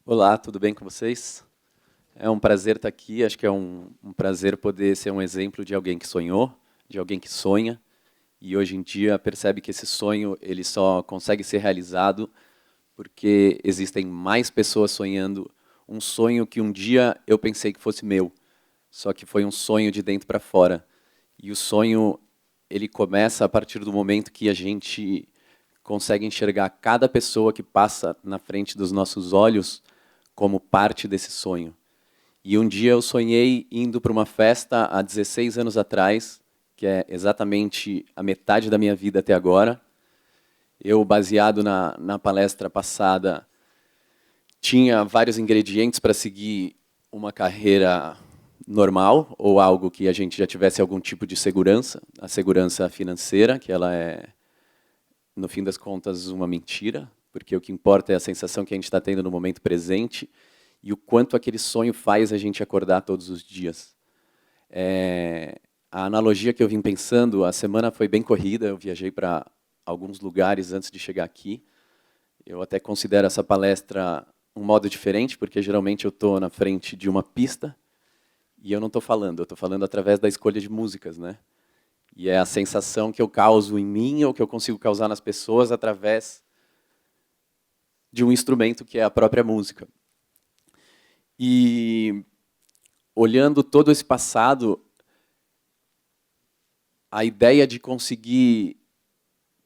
Olá, tudo bem com vocês? É um prazer estar aqui, acho que é um prazer poder ser um exemplo de alguém que sonhou, de alguém que sonha, e hoje em dia percebe que esse sonho ele só consegue ser realizado porque existem mais pessoas sonhando um sonho que um dia eu pensei que fosse meu, só que foi um sonho de dentro para fora. E o sonho, ele começa a partir do momento que a gente consegue enxergar cada pessoa que passa na frente dos nossos olhos como parte desse sonho. E um dia eu sonhei indo para uma festa há 16 anos atrás, que é exatamente a metade da minha vida até agora. Eu, baseado na palestra passada, tinha vários ingredientes para seguir uma carreira normal, ou algo que a gente já tivesse algum tipo de segurança. A segurança financeira, que ela é, no fim das contas, uma mentira, porque o que importa é a sensação que a gente está tendo no momento presente e o quanto aquele sonho faz a gente acordar todos os dias. A analogia que eu vim pensando, a semana foi bem corrida, eu viajei para alguns lugares antes de chegar aqui. Eu até considero essa palestra um modo diferente, porque geralmente eu estou na frente de uma pista e eu não estou falando, eu estou falando através da escolha de músicas, né? E é a sensação que eu causo em mim ou que eu consigo causar nas pessoas através de um instrumento que é a própria música. E olhando todo esse passado, a ideia de conseguir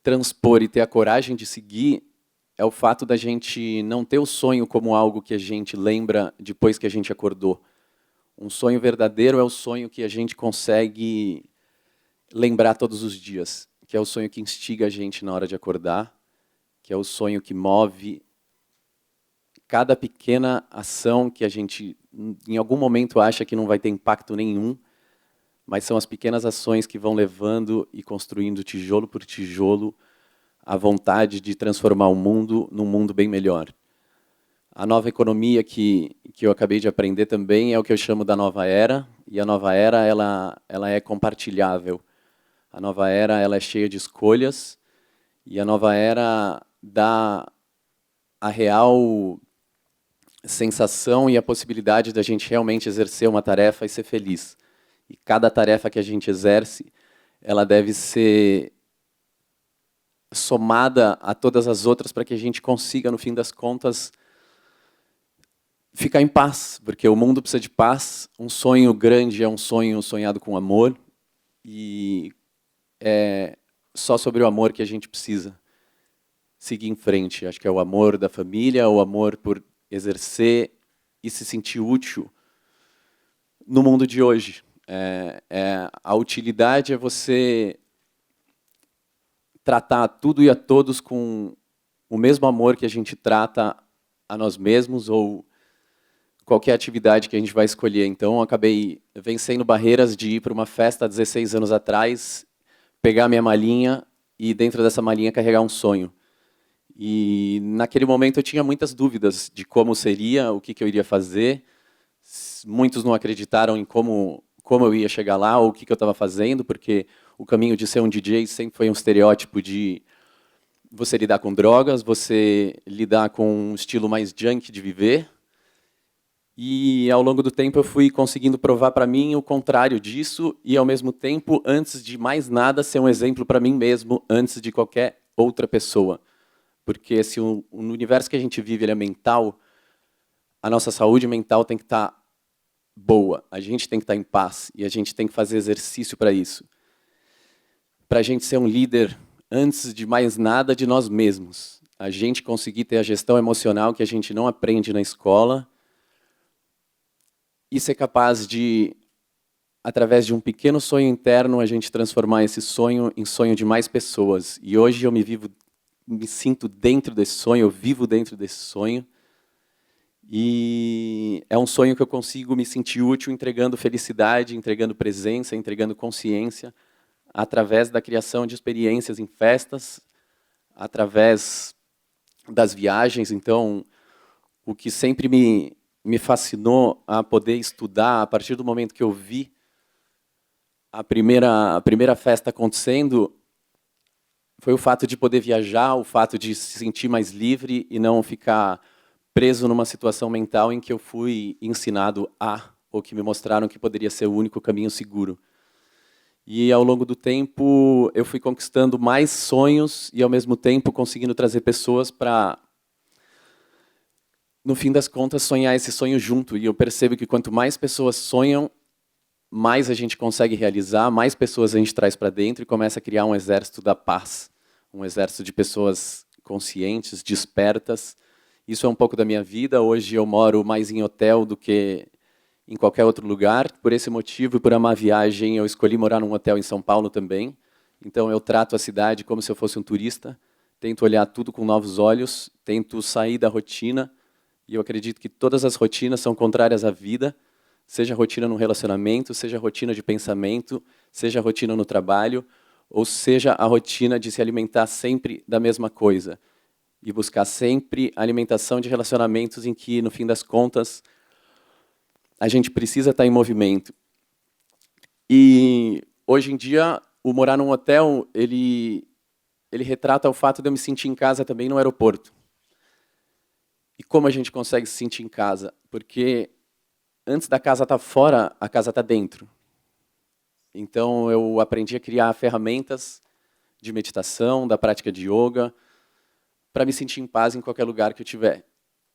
transpor e ter a coragem de seguir é o fato da gente não ter o sonho como algo que a gente lembra depois que a gente acordou. Um sonho verdadeiro é o sonho que a gente consegue lembrar todos os dias, que é o sonho que instiga a gente na hora de acordar, que é o sonho que move cada pequena ação que a gente, em algum momento, acha que não vai ter impacto nenhum, mas são as pequenas ações que vão levando e construindo tijolo por tijolo a vontade de transformar o mundo num mundo bem melhor. A nova economia que eu acabei de aprender também é o que eu chamo da nova era, e a nova era ela é compartilhável. A nova era ela é cheia de escolhas, e a nova era dá a real sensação e a possibilidade da gente realmente exercer uma tarefa e ser feliz. E cada tarefa que a gente exerce, ela deve ser somada a todas as outras para que a gente consiga, no fim das contas, ficar em paz, porque o mundo precisa de paz. Um sonho grande é um sonho sonhado com amor, e é só sobre o amor que a gente precisa seguir em frente. Acho que é o amor da família, o amor por exercer e se sentir útil no mundo de hoje. A utilidade é você tratar tudo e a todos com o mesmo amor que a gente trata a nós mesmos ou qualquer atividade que a gente vai escolher. Então, eu acabei vencendo barreiras de ir para uma festa há 16 anos atrás, pegar minha malinha e dentro dessa malinha carregar um sonho. E naquele momento eu tinha muitas dúvidas de como seria, o que eu iria fazer. Muitos não acreditaram em como eu ia chegar lá ou o que eu estava fazendo, porque o caminho de ser um DJ sempre foi um estereótipo de você lidar com drogas, você lidar com um estilo mais junk de viver. E ao longo do tempo eu fui conseguindo provar para mim o contrário disso e ao mesmo tempo, antes de mais nada, ser um exemplo para mim mesmo, antes de qualquer outra pessoa. Porque se o universo que a gente vive ele é mental, a nossa saúde mental tem que estar boa, a gente tem que estar em paz e a gente tem que fazer exercício para isso. Para a gente ser um líder, antes de mais nada, de nós mesmos. A gente conseguir ter a gestão emocional que a gente não aprende na escola e ser capaz de, através de um pequeno sonho interno, a gente transformar esse sonho em sonho de mais pessoas. E hoje eu me sinto dentro desse sonho, eu vivo dentro desse sonho. E é um sonho que eu consigo me sentir útil entregando felicidade, entregando presença, entregando consciência, através da criação de experiências em festas, através das viagens. Então, o que sempre me fascinou a poder estudar, a partir do momento que eu vi a primeira festa acontecendo, foi o fato de poder viajar, o fato de se sentir mais livre e não ficar preso numa situação mental em que eu fui ensinado ou que me mostraram que poderia ser o único caminho seguro. E ao longo do tempo eu fui conquistando mais sonhos e ao mesmo tempo conseguindo trazer pessoas para, no fim das contas, sonhar esse sonho junto. E eu percebo que quanto mais pessoas sonham, mais a gente consegue realizar, mais pessoas a gente traz para dentro e começa a criar um exército da paz, um exército de pessoas conscientes, despertas. Isso é um pouco da minha vida. Hoje eu moro mais em hotel do que em qualquer outro lugar. Por esse motivo e por amar a viagem, eu escolhi morar num hotel em São Paulo também. Então eu trato a cidade como se eu fosse um turista, tento olhar tudo com novos olhos, tento sair da rotina. E eu acredito que todas as rotinas são contrárias à vida, seja rotina no relacionamento, seja rotina de pensamento, seja rotina no trabalho, ou seja a rotina de se alimentar sempre da mesma coisa e buscar sempre alimentação de relacionamentos em que, no fim das contas, a gente precisa estar em movimento. E hoje em dia, o morar num hotel, ele retrata o fato de eu me sentir em casa também no aeroporto. E como a gente consegue se sentir em casa? Porque antes da casa estar fora, a casa está dentro. Então eu aprendi a criar ferramentas de meditação, da prática de yoga, para me sentir em paz em qualquer lugar que eu estiver.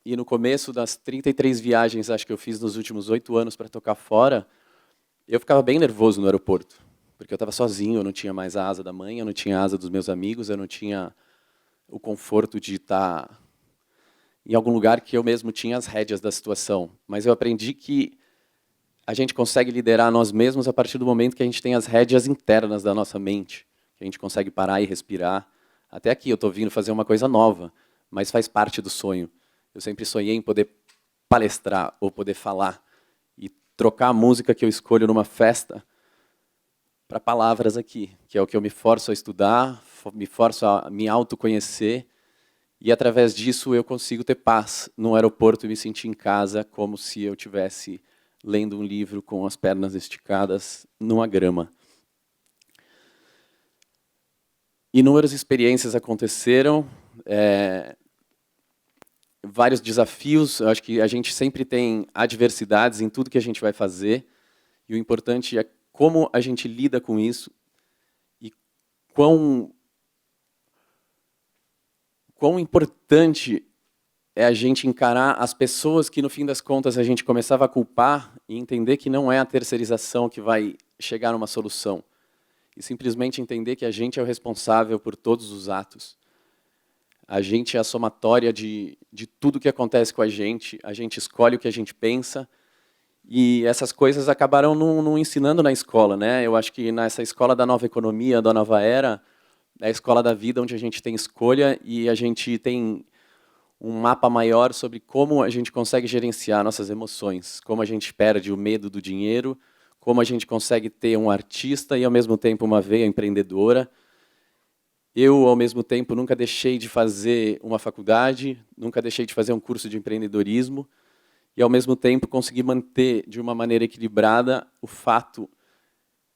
E no começo das 33 viagens, acho que eu fiz nos últimos 8 anos para tocar fora, eu ficava bem nervoso no aeroporto, porque eu estava sozinho, eu não tinha mais a asa da mãe, eu não tinha a asa dos meus amigos, eu não tinha o conforto de estar em algum lugar que eu mesmo tinha as rédeas da situação. Mas eu aprendi que a gente consegue liderar nós mesmos a partir do momento que a gente tem as rédeas internas da nossa mente, que a gente consegue parar e respirar. Até aqui eu estou vindo fazer uma coisa nova, mas faz parte do sonho. Eu sempre sonhei em poder palestrar ou poder falar e trocar a música que eu escolho numa festa para palavras aqui, que é o que eu me forço a estudar, me forço a me autoconhecer, e através disso eu consigo ter paz no aeroporto e me sentir em casa como se eu tivesse lendo um livro com as pernas esticadas numa grama. Inúmeras experiências aconteceram, vários desafios. Eu acho que a gente sempre tem adversidades em tudo que a gente vai fazer, e o importante é como a gente lida com isso e quão importante é a gente encarar as pessoas que, no fim das contas, a gente começava a culpar e entender que não é a terceirização que vai chegar numa solução. E simplesmente entender que a gente é o responsável por todos os atos. A gente é a somatória de tudo que acontece com a gente escolhe o que a gente pensa, e essas coisas acabaram não ensinando na escola, né? Eu acho que nessa escola da nova economia, da nova era, é a escola da vida onde a gente tem escolha e a gente tem um mapa maior sobre como a gente consegue gerenciar nossas emoções, como a gente perde o medo do dinheiro, como a gente consegue ter um artista e, ao mesmo tempo, uma veia empreendedora. Eu, ao mesmo tempo, nunca deixei de fazer uma faculdade, nunca deixei de fazer um curso de empreendedorismo, e, ao mesmo tempo, consegui manter, de uma maneira equilibrada, o fato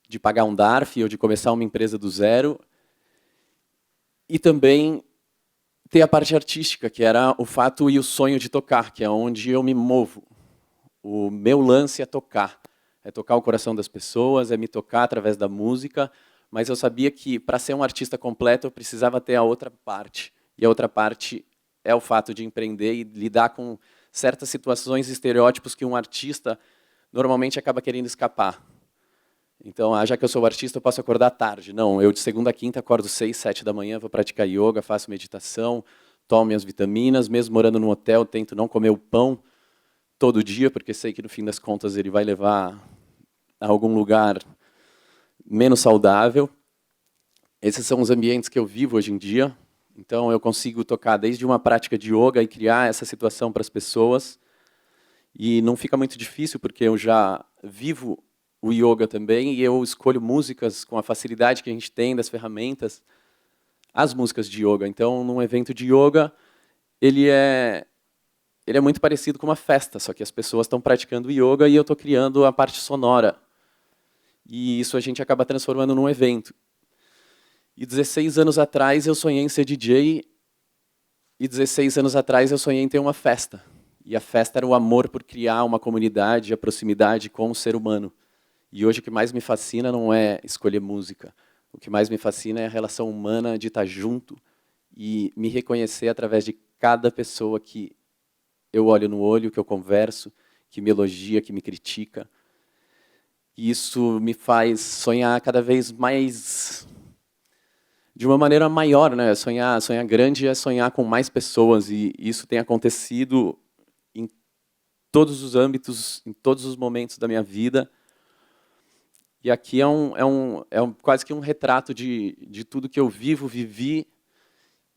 de pagar um DARF ou de começar uma empresa do zero, e também ter a parte artística, que era o fato e o sonho de tocar, que é onde eu me movo. O meu lance é tocar o coração das pessoas, é me tocar através da música, mas eu sabia que, para ser um artista completo, eu precisava ter a outra parte, e a outra parte é o fato de empreender e lidar com certas situações e estereótipos que um artista normalmente acaba querendo escapar. Então, já que eu sou artista, eu posso acordar tarde. Não, eu de segunda a quinta acordo 6, 7 da manhã, vou praticar yoga, faço meditação, tomo minhas vitaminas, mesmo morando num hotel, tento não comer o pão todo dia, porque sei que no fim das contas ele vai levar a algum lugar menos saudável. Esses são os ambientes que eu vivo hoje em dia. Então eu consigo tocar desde uma prática de yoga e criar essa situação para as pessoas. E não fica muito difícil, porque eu já vivo o yoga também, e eu escolho músicas com a facilidade que a gente tem das ferramentas, as músicas de yoga. Então, num evento de yoga, ele é muito parecido com uma festa, só que as pessoas estão praticando yoga e eu estou criando a parte sonora. E isso a gente acaba transformando num evento. E 16 anos atrás eu sonhei em ser DJ E 16 anos atrás eu sonhei em ter uma festa. E a festa era o amor por criar uma comunidade, a proximidade com o ser humano. E hoje o que mais me fascina não é escolher música. O que mais me fascina é a relação humana de estar junto e me reconhecer através de cada pessoa que eu olho no olho, que eu converso, que me elogia, que me critica. E isso me faz sonhar cada vez mais de uma maneira maior, né? Sonhar grande é sonhar com mais pessoas, e isso tem acontecido em todos os âmbitos, em todos os momentos da minha vida. E aqui é quase que um retrato de tudo que eu vivi,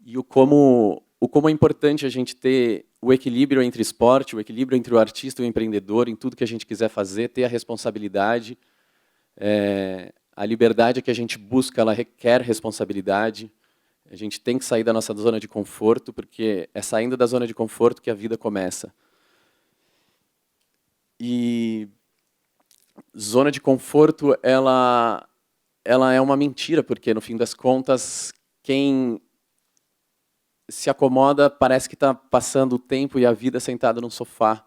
e o como é importante a gente ter o equilíbrio entre esporte, o equilíbrio entre o artista e o empreendedor, em tudo que a gente quiser fazer, ter a responsabilidade. A liberdade que a gente busca, ela requer responsabilidade. A gente tem que sair da nossa zona de conforto, porque é saindo da zona de conforto que a vida começa. E zona de conforto, ela é uma mentira, porque, no fim das contas, quem se acomoda parece que está passando o tempo e a vida sentado num sofá.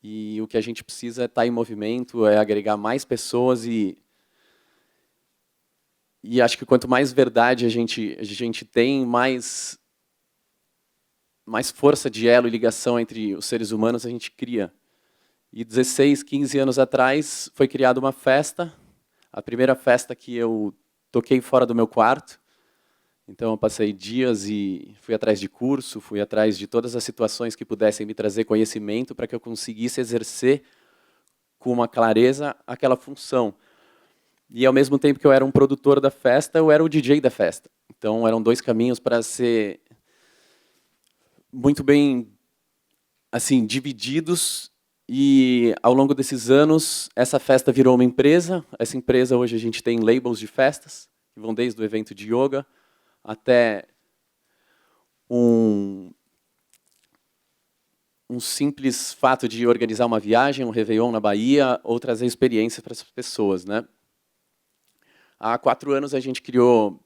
E o que a gente precisa é estar em movimento, é agregar mais pessoas, e acho que quanto mais verdade a gente tem, mais força de elo e ligação entre os seres humanos a gente cria. E 16, 15 anos atrás foi criada uma festa, a primeira festa que eu toquei fora do meu quarto. Então eu passei dias e fui atrás de curso, fui atrás de todas as situações que pudessem me trazer conhecimento para que eu conseguisse exercer com uma clareza aquela função. E ao mesmo tempo que eu era um produtor da festa, eu era o DJ da festa. Então eram dois caminhos para ser muito bem assim divididos. E ao longo desses anos, essa festa virou uma empresa. Essa empresa hoje a gente tem labels de festas, que vão desde o evento de yoga até um simples fato de organizar uma viagem, um Réveillon na Bahia, ou trazer experiência para as pessoas, né? Há 4 anos a gente criou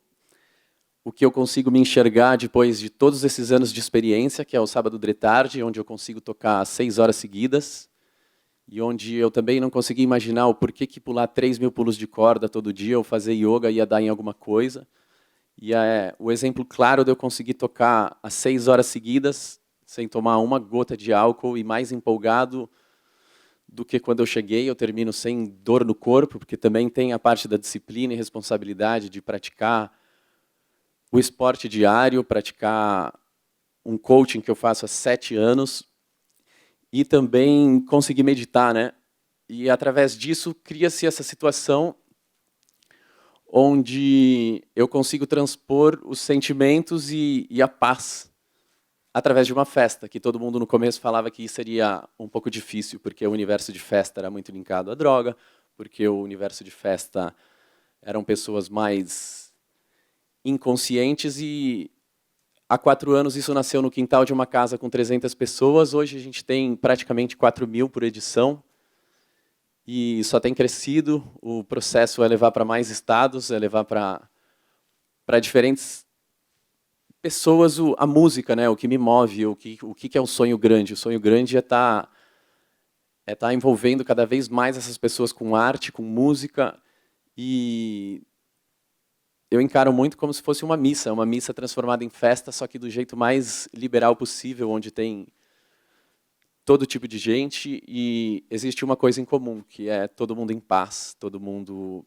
o que eu consigo me enxergar depois de todos esses anos de experiência, que é o Sábado de Tarde, onde eu consigo tocar 6 horas seguidas, e onde eu também não consegui imaginar o porquê que pular 3.000 pulos de corda todo dia ou fazer yoga ia dar em alguma coisa. E o exemplo claro de eu conseguir tocar às 6 horas seguidas, sem tomar uma gota de álcool, e mais empolgado do que quando eu cheguei. Eu termino sem dor no corpo, porque também tem a parte da disciplina e responsabilidade de praticar o esporte diário, praticar um coaching que eu faço há 7 anos, e também conseguir meditar, né? E através disso cria-se essa situação onde eu consigo transpor os sentimentos e a paz através de uma festa, que todo mundo no começo falava que seria um pouco difícil, porque o universo de festa era muito linkado à droga, porque o universo de festa eram pessoas mais inconscientes, e há 4 anos isso nasceu no quintal de uma casa com 300 pessoas, hoje a gente tem praticamente 4.000 por edição, e só tem crescido. O processo é levar para mais estados, é levar para diferentes pessoas a música, né? O que me move, o que é um sonho grande. O sonho grande é tá envolvendo cada vez mais essas pessoas com arte, com música, e eu encaro muito como se fosse uma missa transformada em festa, só que do jeito mais liberal possível, onde tem todo tipo de gente, e existe uma coisa em comum, que é todo mundo em paz, todo mundo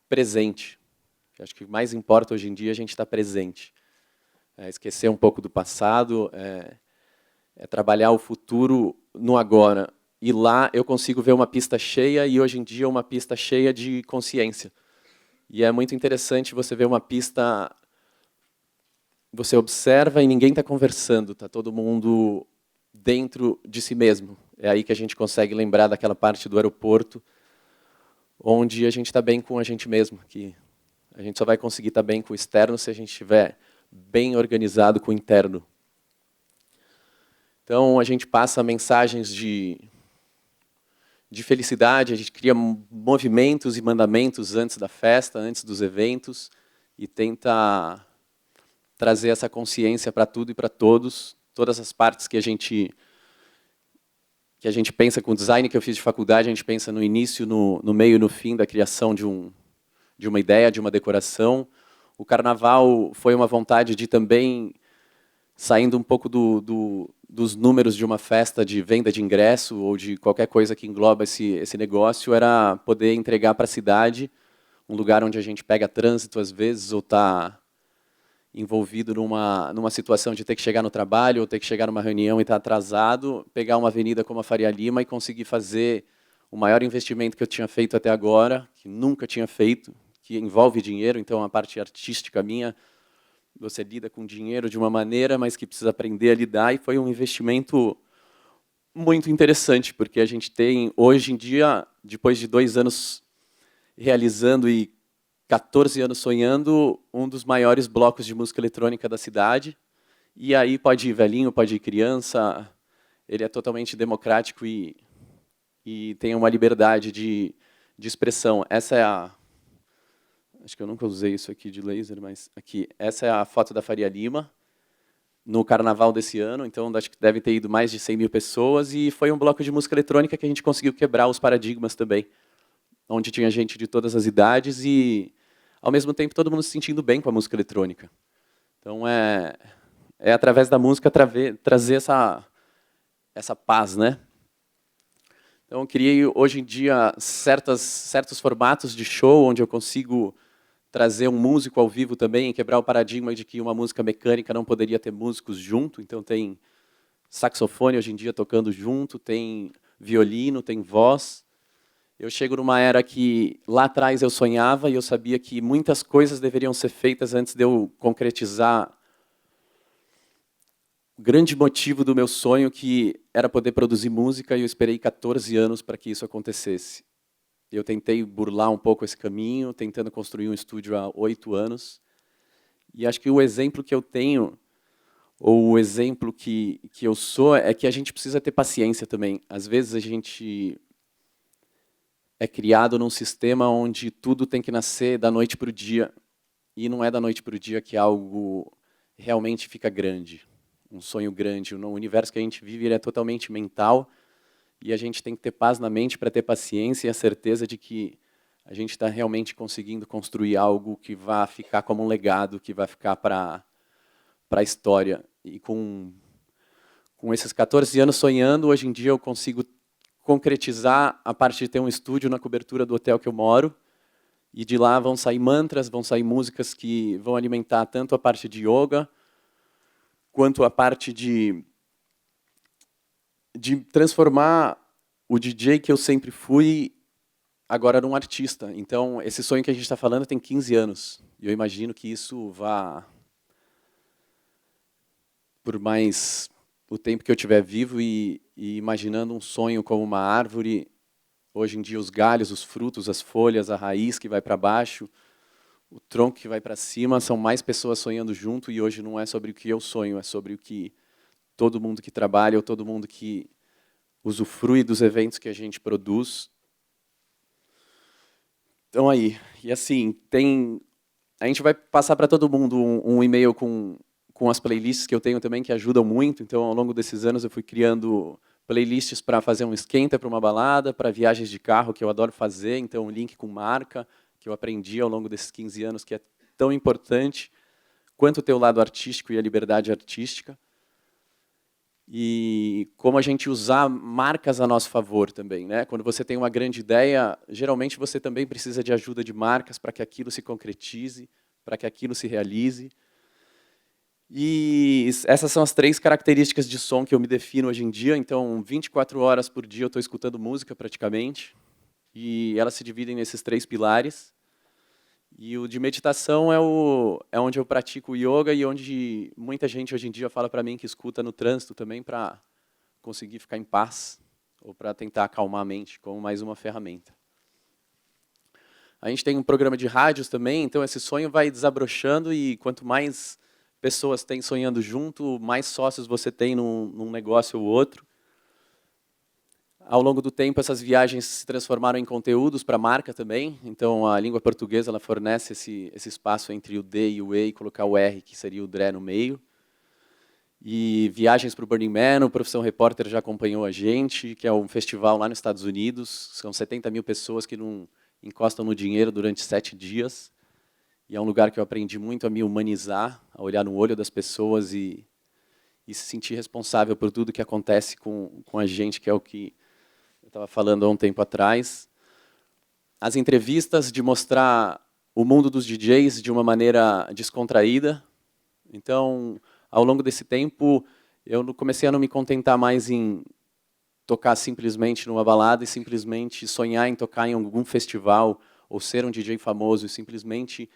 presente. Eu acho que o mais importa hoje em dia é a gente estar presente. Esquecer um pouco do passado, trabalhar o futuro no agora. E lá eu consigo ver uma pista cheia, e hoje em dia uma pista cheia de consciência. E é muito interessante você ver uma pista, você observa e ninguém está conversando, está todo mundo dentro de si mesmo. É aí que a gente consegue lembrar daquela parte do aeroporto, onde a gente está bem com a gente mesmo, que a gente só vai conseguir estar bem com o externo se a gente estiver bem organizado com o interno. Então, a gente passa mensagens de felicidade, a gente cria movimentos e mandamentos antes da festa, antes dos eventos, e tenta trazer essa consciência para tudo e para todos, todas as partes que a gente pensa com o design que eu fiz de faculdade, a gente pensa no início, no meio e no fim da criação de uma ideia, de uma decoração. O carnaval foi uma vontade de também, saindo um pouco dos números de uma festa de venda de ingresso ou de qualquer coisa que engloba esse negócio, era poder entregar para a cidade um lugar onde a gente pega trânsito às vezes ou está envolvido numa situação de ter que chegar no trabalho ou ter que chegar numa reunião e estar atrasado, pegar uma avenida como a Faria Lima e conseguir fazer o maior investimento que eu tinha feito até agora, que nunca tinha feito, que envolve dinheiro, então a parte artística minha, você lida com dinheiro de uma maneira, mas que precisa aprender a lidar, e foi um investimento muito interessante, porque a gente tem, hoje em dia, depois de 2 anos realizando e 14 anos sonhando, um dos maiores blocos de música eletrônica da cidade. E aí pode ir velhinho, pode ir criança, ele é totalmente democrático e tem uma liberdade de expressão. Essa é a... Acho que eu nunca usei isso aqui de laser, mas aqui. Essa é a foto da Faria Lima, no carnaval desse ano, então acho que deve ter ido mais de 100 mil pessoas, e foi um bloco de música eletrônica que a gente conseguiu quebrar os paradigmas também, onde tinha gente de todas as idades e, ao mesmo tempo, todo mundo se sentindo bem com a música eletrônica. Então, é através da música trazer essa paz, né? Então, eu criei, hoje em dia, certos formatos de show, onde eu consigo trazer um músico ao vivo também, quebrar o paradigma de que uma música mecânica não poderia ter músicos junto. Então, tem saxofone, hoje em dia, tocando junto, tem violino, tem voz. Eu chego numa era que lá atrás eu sonhava e eu sabia que muitas coisas deveriam ser feitas antes de eu concretizar o grande motivo do meu sonho, que era poder produzir música, e eu esperei 14 anos para que isso acontecesse. Eu tentei burlar um pouco esse caminho, tentando construir um estúdio há 8 anos. E acho que o exemplo que eu tenho, ou o exemplo que eu sou, é que a gente precisa ter paciência também. Às vezes a gente é criado num sistema onde tudo tem que nascer da noite para o dia, e não é da noite para o dia que algo realmente fica grande, um sonho grande. O universo que a gente vive, ele é totalmente mental, e a gente tem que ter paz na mente para ter paciência e a certeza de que a gente está realmente conseguindo construir algo que vai ficar como um legado, que vai ficar para a história. E com esses 14 anos sonhando, hoje em dia eu consigo concretizar a parte de ter um estúdio na cobertura do hotel que eu moro, e de lá vão sair mantras, vão sair músicas que vão alimentar tanto a parte de yoga, quanto a parte de transformar o DJ que eu sempre fui agora num artista. Então, esse sonho que a gente está falando tem 15 anos, e eu imagino que isso vá por mais o tempo que eu estiver vivo, e imaginando um sonho como uma árvore. Hoje em dia, os galhos, os frutos, as folhas, a raiz que vai para baixo, o tronco que vai para cima, são mais pessoas sonhando junto, e hoje não é sobre o que eu sonho, é sobre o que todo mundo que trabalha, ou todo mundo que usufrui dos eventos que a gente produz. Então, aí, e assim, a gente vai passar para todo mundo um e-mail com as playlists que eu tenho também, que ajudam muito. Então, ao longo desses anos, eu fui criando playlists para fazer um esquenta para uma balada, para viagens de carro, que eu adoro fazer. Então, um link com marca, que eu aprendi ao longo desses 15 anos, que é tão importante quanto o teu lado artístico e a liberdade artística. E como a gente usar marcas a nosso favor também, né? Quando você tem uma grande ideia, geralmente você também precisa de ajuda de marcas para que aquilo se concretize, para que aquilo se realize. E essas são as 3 características de som que eu me defino hoje em dia. Então, 24 horas por dia eu estou escutando música praticamente, e elas se dividem nesses 3 pilares. E o de meditação é onde eu pratico yoga, e onde muita gente hoje em dia fala para mim que escuta no trânsito também para conseguir ficar em paz, ou para tentar acalmar a mente, como mais uma ferramenta. A gente tem um programa de rádios também, então esse sonho vai desabrochando, e quanto mais pessoas têm sonhando junto, mais sócios você tem num negócio ou outro. Ao longo do tempo, essas viagens se transformaram em conteúdos para a marca também. Então, a língua portuguesa ela fornece esse espaço entre o D e o E e colocar o R, que seria o DRE, no meio. E viagens para o Burning Man, o Profissão Repórter já acompanhou a gente, que é um festival lá nos Estados Unidos. São 70 mil pessoas que não encostam no dinheiro durante 7 dias. E é um lugar que eu aprendi muito a me humanizar, a olhar no olho das pessoas e se sentir responsável por tudo que acontece com a gente, que é o que eu estava falando há um tempo atrás. As entrevistas, de mostrar o mundo dos DJs de uma maneira descontraída. Então, ao longo desse tempo, eu comecei a não me contentar mais em tocar simplesmente numa balada e simplesmente sonhar em tocar em algum festival ou ser um DJ famoso e simplesmente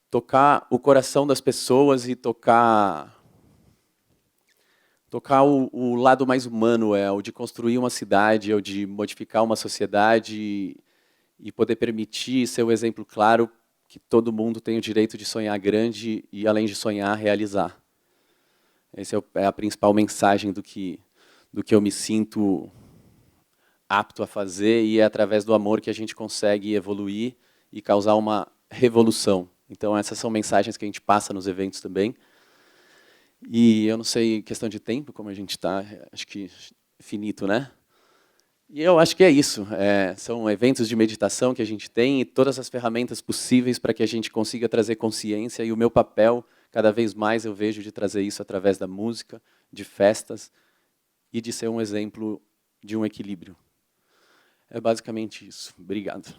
tocar o coração das pessoas e tocar o lado mais humano, o de construir uma cidade, o de modificar uma sociedade e poder permitir ser o exemplo claro que todo mundo tem o direito de sonhar grande e, além de sonhar, realizar. Essa é a principal mensagem do que eu me sinto apto a fazer, e é através do amor que a gente consegue evoluir e causar uma revolução. Então, essas são mensagens que a gente passa nos eventos também. E eu não sei, questão de tempo, como a gente está, acho que finito, né? E eu acho que é isso. São eventos de meditação que a gente tem e todas as ferramentas possíveis para que a gente consiga trazer consciência. E o meu papel, cada vez mais, eu vejo de trazer isso através da música, de festas e de ser um exemplo de um equilíbrio. É basicamente isso. Obrigado.